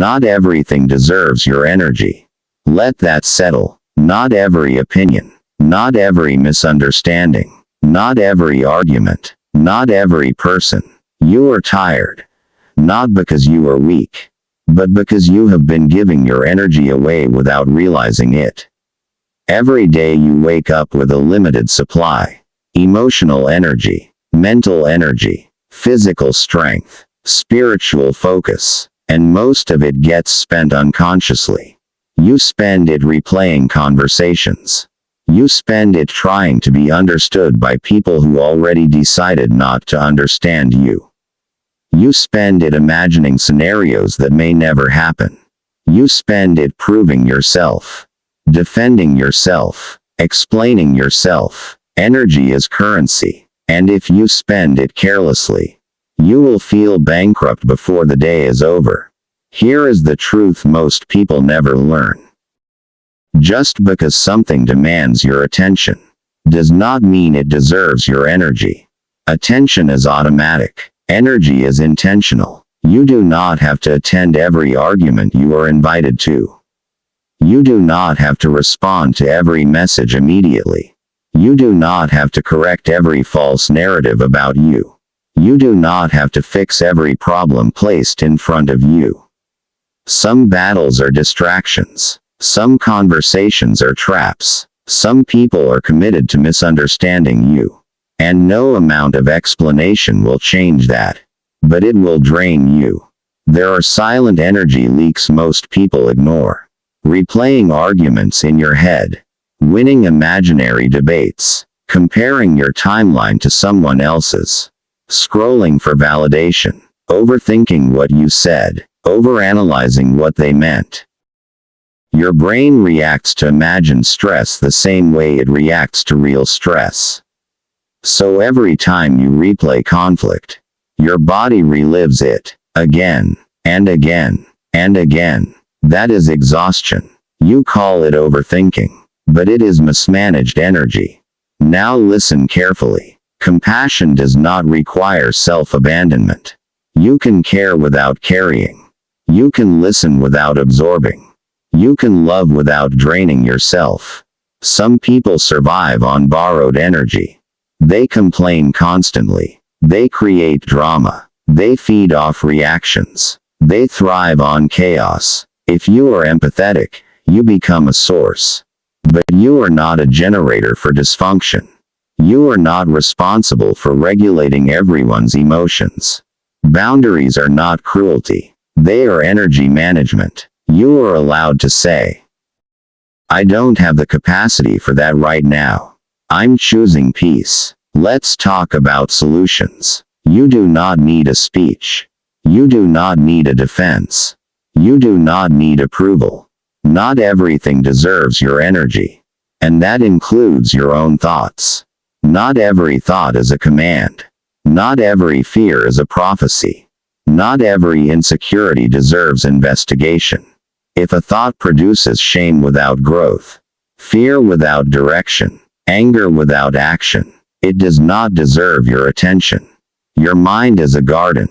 Not everything deserves your energy. Let that settle. Not every opinion. Not every misunderstanding. Not every argument. Not every person. You are tired. Not because you are weak, but because you have been giving your energy away without realizing it. Every day you wake up with a limited supply. Emotional energy, mental energy, physical strength, spiritual focus, and most of it gets spent unconsciously. You spend it replaying conversations. You spend it trying to be understood by people who already decided not to understand you. You spend it imagining scenarios that may never happen. You spend it proving yourself, defending yourself, explaining yourself. Energy is currency, and if you spend it carelessly, you will feel bankrupt before the day is over. Here is the truth most people never learn. Just because something demands your attention does not mean it deserves your energy. Attention is automatic. Energy is intentional. You do not have to attend every argument you are invited to. You do not have to respond to every message immediately. You do not have to correct every false narrative about you. You do not have to fix every problem placed in front of you. Some battles are distractions. Some conversations are traps. Some people are committed to misunderstanding you. And no amount of explanation will change that. But it will drain you. There are silent energy leaks most people ignore. Replaying arguments in your head. Winning imaginary debates. Comparing your timeline to someone else's. Scrolling for validation. Overthinking what you said. Overanalyzing what they meant. Your brain reacts to imagined stress the same way it reacts to real stress. So every time you replay conflict, your body relives it, again, and again, and again. That is exhaustion. You call it overthinking, but it is mismanaged energy. Now listen carefully. Compassion does not require self-abandonment. You can care without carrying. You can listen without absorbing. You can love without draining yourself. Some people survive on borrowed energy. They complain constantly. They create drama. They feed off reactions. They thrive on chaos. If you are empathetic, you become a source. But you are not a generator for dysfunction. You are not responsible for regulating everyone's emotions. Boundaries are not cruelty. They are energy management. You are allowed to say, "I don't have the capacity for that right now. I'm choosing peace. Let's talk about solutions." You do not need a speech. You do not need a defense. You do not need approval. Not everything deserves your energy. And that includes your own thoughts. Not every thought is a command. Not every fear is a prophecy. Not every insecurity deserves investigation. If a thought produces shame without growth, fear without direction, anger without action, it does not deserve your attention. Your mind is a garden.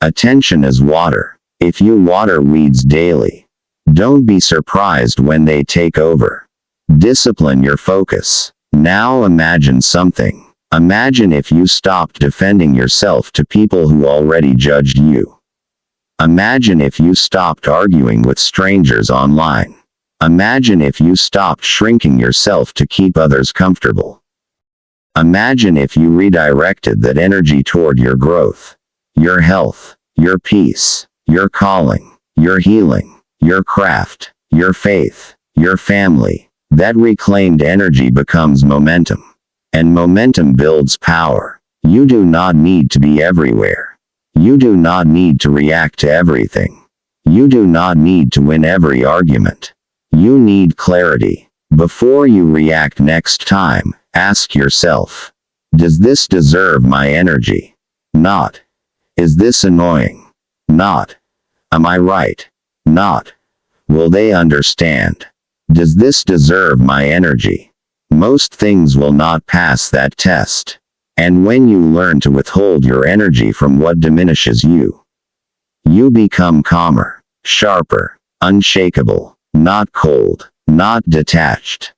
Attention is water. If you water weeds daily, don't be surprised when they take over. Discipline your focus. Now imagine something. Imagine if you stopped defending yourself to people who already judged you. Imagine if you stopped arguing with strangers online. Imagine if you stopped shrinking yourself to keep others comfortable. Imagine if you redirected that energy toward your growth, your health, your peace, your calling, your healing, your craft, your faith, your family. That reclaimed energy becomes momentum. And momentum builds power. You do not need to be everywhere. You do not need to react to everything. You do not need to win every argument. You need clarity. Before you react next time, ask yourself, does this deserve my energy? Not, is this annoying? Not, am I right? Not, will they understand? Does this deserve my energy? Most things will not pass that test. And when you learn to withhold your energy from what diminishes you, you become calmer, Sharper. Unshakable. Not cold. Not detached.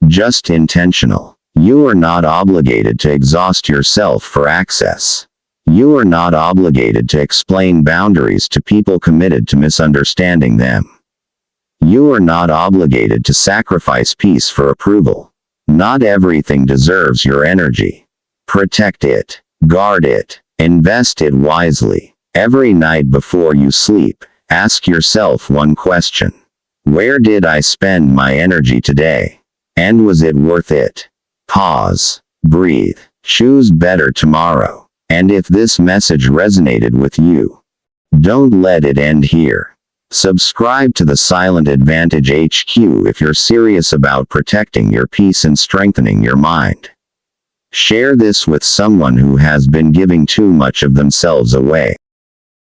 Just intentional. You are not obligated to exhaust yourself for access. You are not obligated to explain boundaries to people committed to misunderstanding them. You are not obligated to sacrifice peace for approval. Not everything deserves your energy. Protect it. Guard it. Invest it wisely. Every night before you sleep, ask yourself one question. Where did I spend my energy today? And was it worth it? Pause. Breathe. Choose better tomorrow. And if this message resonated with you, don't let it end here. Subscribe to the Silent Advantage HQ if you're serious about protecting your peace and strengthening your mind. Share this with someone who has been giving too much of themselves away.